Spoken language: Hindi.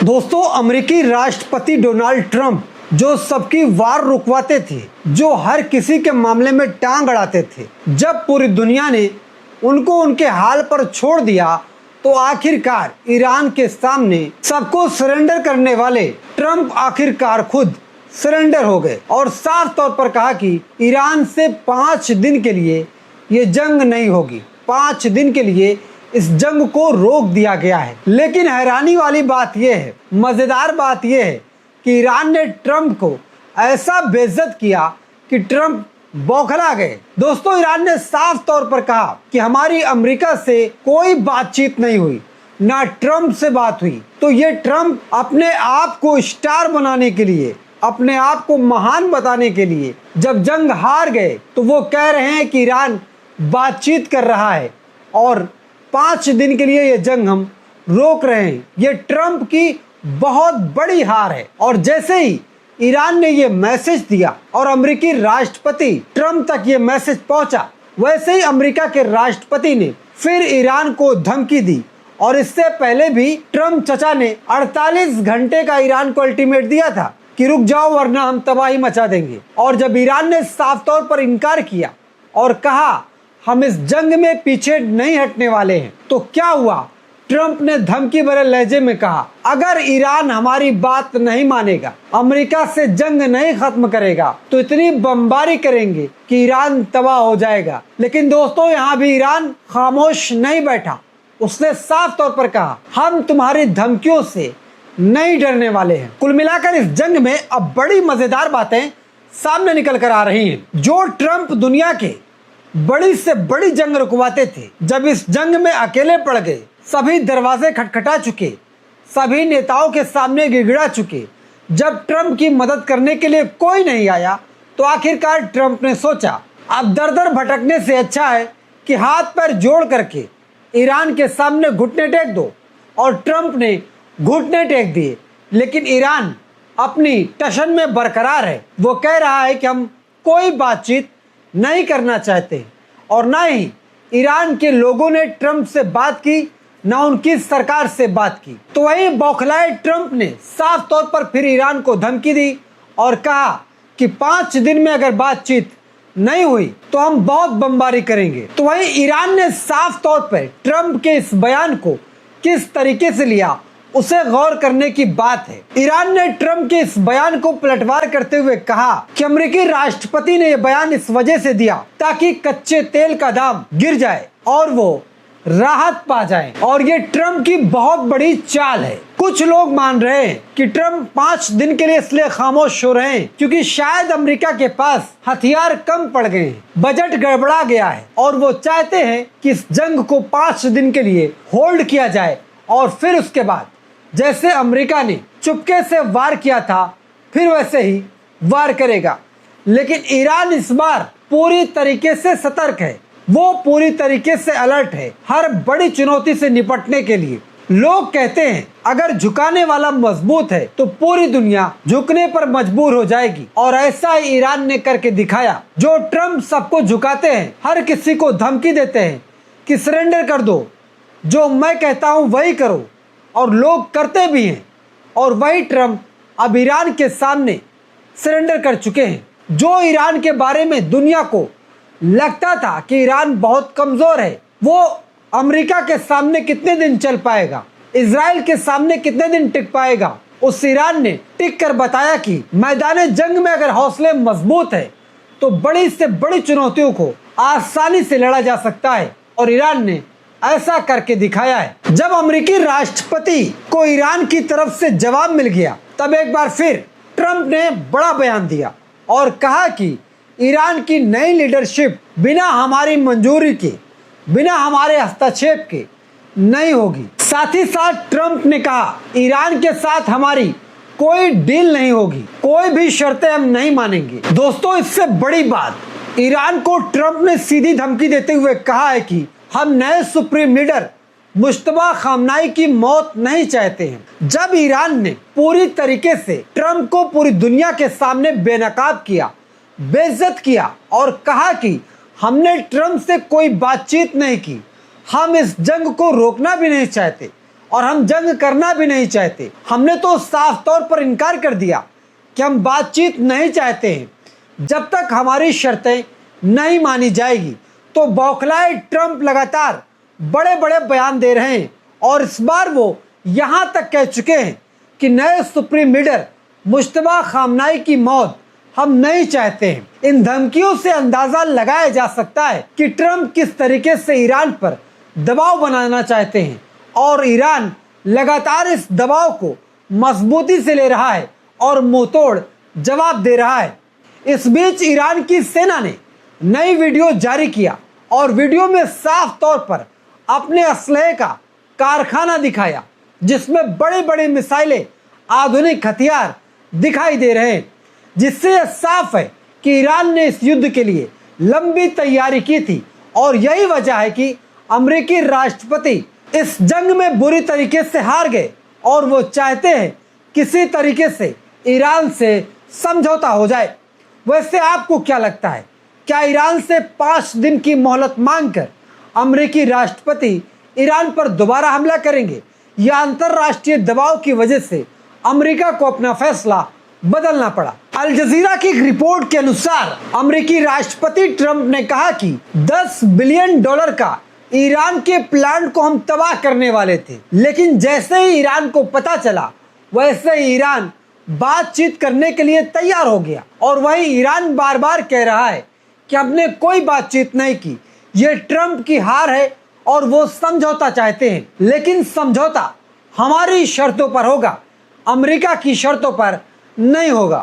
दोस्तों, अमेरिकी राष्ट्रपति डोनाल्ड ट्रंप जो सबकी वार रुकवाते थे, जो हर किसी के मामले में टांग अड़ाते थे, जब पूरी दुनिया ने उनको उनके हाल पर छोड़ दिया तो आखिरकार ईरान के सामने सबको सरेंडर करने वाले ट्रंप आखिरकार खुद सरेंडर हो गए और साफ तौर पर कहा कि ईरान से 5 दिन के लिए ये जंग नहीं होगी। 5 दिन के लिए इस जंग को रोक दिया गया है। लेकिन हैरानी वाली बात यह है, मजेदार बात यह है कि ईरान ने ट्रंप को ऐसा बेइज्जत किया कि ट्रंप बौखला गए। दोस्तों, ईरान ने साफ तौर पर कहा कि हमारी अमेरिका से कोई बातचीत नहीं हुई, ना ट्रंप से बात हुई। तो ये ट्रंप अपने आप को स्टार बनाने के लिए, अपने आप को महान बताने के लिए जब जंग हार गए तो वो कह रहे हैं कि ईरान बातचीत कर रहा है और 5 दिन के लिए ये जंग हम रोक रहे हैं। ये ट्रंप की बहुत बड़ी हार है। और जैसे ही ईरान ने ये मैसेज दिया और अमेरिकी राष्ट्रपति ट्रंप तक ये मैसेज पहुंचा, वैसे ही अमेरिका के राष्ट्रपति ने फिर ईरान को धमकी दी। और इससे पहले भी ट्रंप चचा ने 48 घंटे का ईरान को अल्टीमेट दिया था कि रुक जाओ वरना हम तबाही मचा देंगे। और जब ईरान ने साफ तौर पर इनकार किया और कहा हम इस जंग में पीछे नहीं हटने वाले हैं, तो क्या हुआ? ट्रंप ने धमकी भरे लहजे में कहा, अगर ईरान हमारी बात नहीं मानेगा, अमेरिका से जंग नहीं खत्म करेगा, तो इतनी बमबारी करेंगे कि ईरान तबाह हो जाएगा। लेकिन दोस्तों, यहाँ भी ईरान खामोश नहीं बैठा। उसने साफ तौर पर कहा, हम तुम्हारी धमकियों से नहीं डरने वाले हैं। कुल मिलाकर इस जंग में अब बड़ी मजेदार बातें सामने निकल कर आ रही हैं। जो ट्रंप दुनिया के बड़ी से बड़ी जंग रुकवाते थे, जब इस जंग में अकेले पड़ गए, सभी दरवाजे खटखटा चुके, सभी नेताओं के सामने गिड़गिड़ा चुके, जब ट्रंप की मदद करने के लिए कोई नहीं आया, तो आखिरकार ट्रंप ने सोचा अब दर दर भटकने से अच्छा है कि हाथ पैर जोड़ करके ईरान के सामने घुटने टेक दो। और ट्रंप ने घुटने टेक दिए। लेकिन ईरान अपनी टशन में बरकरार है। वो कह रहा है कि हम कोई बातचीत नहीं करना चाहते और ना ही ईरान के लोगों ने ट्रंप से बात की, ना उनकी सरकार से बात की। तो वही बौखलाए ट्रंप ने साफ तौर पर फिर ईरान को धमकी दी और कहा कि 5 दिन में अगर बातचीत नहीं हुई तो हम बहुत बमबारी करेंगे। तो वही ईरान ने साफ तौर पर ट्रंप के इस बयान को किस तरीके से लिया, उसे गौर करने की बात है। ईरान ने ट्रंप के इस बयान को पलटवार करते हुए कहा कि अमेरिकी राष्ट्रपति ने यह बयान इस वजह से दिया ताकि कच्चे तेल का दाम गिर जाए और वो राहत पा जाए। और ये ट्रंप की बहुत बड़ी चाल है। कुछ लोग मान रहे हैं कि ट्रंप 5 दिन के लिए इसलिए खामोश हो रहे हैं क्योंकि शायद अमेरिका के पास हथियार कम पड़ गए हैं, बजट गड़बड़ा गया है और वो चाहते हैं कि इस जंग को 5 दिन के लिए होल्ड किया जाए और फिर उसके बाद जैसे अमेरिका ने चुपके से वार किया था फिर वैसे ही वार करेगा। लेकिन ईरान इस बार पूरी तरीके से सतर्क है, वो पूरी तरीके से अलर्ट है हर बड़ी चुनौती से निपटने के लिए। लोग कहते हैं अगर झुकाने वाला मजबूत है तो पूरी दुनिया झुकने पर मजबूर हो जाएगी और ऐसा ही ईरान ने करके दिखाया। जो ट्रंप सबको झुकाते हैं, हर किसी को धमकी देते हैं कि सरेंडर कर दो, जो मैं कहता हूँ वही करो, और लोग करते भी हैं। और वही ट्रंप अब ईरान के सामने सरेंडर कर चुके हैं। जो ईरान के बारे में दुनिया को लगता था कि ईरान बहुत कमजोर है, वो अमेरिका के सामने कितने दिन चल पाएगा, इजराइल के सामने कितने दिन टिक पाएगा, उस ईरान ने टिक कर बताया कि मैदान जंग में अगर हौसले मजबूत है तो बड़ी से बड़ी चुनौतियों को आसानी से लड़ा जा सकता है। और ईरान ने ऐसा करके दिखाया है। जब अमेरिकी राष्ट्रपति को ईरान की तरफ से जवाब मिल गया, तब एक बार फिर ट्रंप ने बड़ा बयान दिया और कहा कि ईरान की नई लीडरशिप बिना हमारी मंजूरी के, बिना हमारे हस्तक्षेप के नहीं होगी। साथ ही साथ ट्रंप ने कहा ईरान के साथ हमारी कोई डील नहीं होगी, कोई भी शर्तें हम नहीं मानेंगे। दोस्तों, इससे बड़ी बात, ईरान को ट्रंप ने सीधी धमकी देते हुए कहा है कि हम नए सुप्रीम लीडर मुश्तबा खामनाई की मौत नहीं चाहते हैं। जब ईरान ने पूरी तरीके से ट्रंप को पूरी दुनिया के सामने बेनकाब किया, बेइज्जत किया और कहा कि हमने ट्रंप से कोई बातचीत नहीं की, हम इस जंग को रोकना भी नहीं चाहते और हम जंग करना भी नहीं चाहते। हमने तो साफ तौर पर इनकार कर दिया कि हम बातचीत नहीं चाहते हैं। जब तक हमारी शर्तें नहीं मानी जाएगी तो बौखलाए ट्रंप लगातार बड़े बड़े बयान दे रहे हैं और इस बार वो यहाँ तक कह चुके हैं कि नए सुप्रीम लीडर मुश्तबा खामनाई की मौत हम नहीं चाहते हैं। इन धमकियों से अंदाजा लगाया जा सकता है कि ट्रंप किस तरीके से ईरान पर दबाव बनाना चाहते हैं और ईरान लगातार इस दबाव को मजबूती से ले रहा है और मुंहतोड़ जवाब दे रहा है। इस बीच ईरान की सेना ने नई वीडियो जारी किया और वीडियो में साफ तौर पर अपने असलहे का कारखाना दिखाया, जिसमें बड़ी बड़ी मिसाइलें, आधुनिक हथियार दिखाई दे रहे हैं, जिससे यह साफ है कि ईरान ने इस युद्ध के लिए लंबी तैयारी की थी और यही वजह है कि अमेरिकी राष्ट्रपति इस जंग में बुरी तरीके से हार गए और वो चाहते हैं किसी तरीके से ईरान से समझौता हो जाए। वैसे आपको क्या लगता है, क्या ईरान से 5 दिन की मोहलत मांगकर अमेरिकी राष्ट्रपति ईरान पर दोबारा हमला करेंगे या अंतर्राष्ट्रीय दबाव की वजह से अमेरिका को अपना फैसला बदलना पड़ा? अल जजीरा की एक रिपोर्ट के अनुसार अमेरिकी राष्ट्रपति ट्रंप ने कहा कि $10 बिलियन का ईरान के प्लान को हम तबाह करने वाले थे, लेकिन जैसे ही ईरान को पता चला वैसे ही ईरान बातचीत करने के लिए तैयार हो गया। और वही ईरान बार बार कह रहा है कि हमने कोई बातचीत नहीं की, ये ट्रंप की हार है और वो समझौता चाहते हैं, लेकिन समझौता हमारी शर्तों पर होगा, अमेरिका की शर्तों पर नहीं होगा।